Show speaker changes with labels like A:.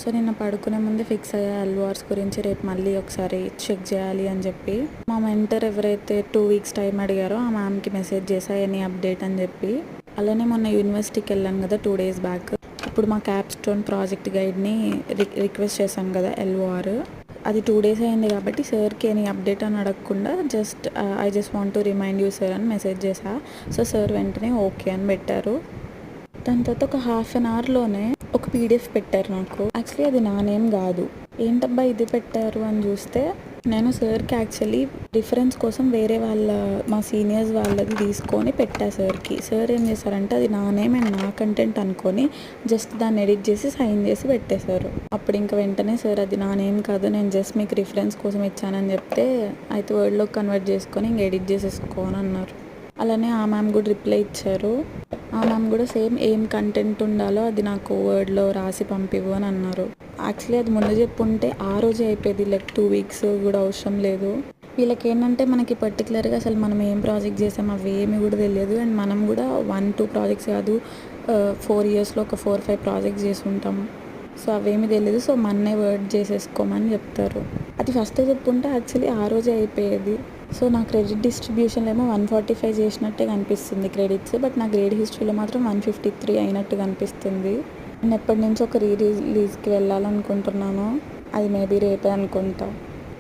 A: So నిన్న పడుకునే ముందే ఫిక్స్ అయ్యా ఎల్ఓఆర్స్ గురించి రేపు మళ్ళీ ఒకసారి చెక్ చేయాలి అని చెప్పి. మా మెంటర్ ఎవరైతే 2 వీక్స్ టైం అడిగారో ఆ మ్యామ్కి మెసేజ్ చేశా ఎనీ అప్డేట్ అని చెప్పి. అలానే మొన్న యూనివర్సిటీకి వెళ్ళాను కదా 2 డేస్ బ్యాక్. ఇప్పుడు మా క్యాప్స్టోన్ ప్రాజెక్ట్ గైడ్ని రిక్వెస్ట్ చేశాను కదా ఎల్ఓఆర్. అది 2 డేస్ అయింది కాబట్టి సార్కి ఎనీ అప్డేట్ అని అడగకుండా I just want to remind you sir అని మెసేజ్ చేశా. సో సార్ వెంటనే ఓకే అని పెట్టారు. దాని తర్వాత ఒక హాఫ్ అన్ అవర్లోనే ఒక పీడిఎఫ్ పెట్టారు నాకు. యాక్చువల్లీ అది నా నేమ్ కాదు. ఏంటబ్బా ఇది పెట్టారు అని చూస్తే, నేను సార్కి యాక్చువల్లీ రిఫరెన్స్ కోసం వేరే మా సీనియర్స్ వాళ్ళది తీసుకొని పెట్టా సార్కి. సార్ ఏం చేశారంటే అది నా నేమ్ అండ్ నా కంటెంట్ అనుకొని జస్ట్ దాన్ని ఎడిట్ చేసి సైన్ చేసి పెట్టేశారు. అప్పుడు ఇంకా వెంటనే సార్ అది నా నేమ్ కాదు, నేను జస్ట్ మీకు రిఫరెన్స్ కోసం ఇచ్చానని చెప్తే అయితే వర్డ్లోకి కన్వర్ట్ చేసుకొని ఇంక ఎడిట్ చేసేసుకో అని అన్నారు. అలానే ఆ మ్యామ్ కూడా రిప్లై ఇచ్చారు. ఆ మ్యామ్ కూడా సేమ్ ఏం కంటెంట్ ఉండాలో అది నాకు వర్డ్లో రాసి పంపివ్వు అని అన్నారు. యాక్చువల్లీ అది ముందు చెప్పుంటే ఆ రోజే అయిపోయేది, 2 వీక్స్ కూడా అవసరం లేదు. వీళ్ళకి ఏంటంటే మనకి పర్టికులర్గా అసలు మనం ఏం ప్రాజెక్ట్ చేసాం అవి ఏమి కూడా తెలియదు. అండ్ మనం కూడా 1-2 ప్రాజెక్ట్స్ కాదు 4 ఇయర్స్లో ఒక 4-5 ప్రాజెక్ట్స్ చేసి ఉంటాం. సో అవేమీ తెలియదు. సో మన్నే వర్డ్ చేసేసుకోమని చెప్తారు. అది ఫస్ట్ చెప్పుంటే యాక్చువల్లీ ఆ రోజే అయిపోయేది. సో నా క్రెడిట్ డిస్ట్రిబ్యూషన్లో ఏమో 145 చేసినట్టే కనిపిస్తుంది క్రెడిట్స్. బట్ నా గ్రేడ్ హిస్టరీలో మాత్రం 153 అయినట్టు కనిపిస్తుంది. నేను ఎప్పటి నుంచో ఒక రిలీజ్కి వెళ్ళాలనుకుంటున్నాను. అది మేబీ రేపే అనుకుంటా.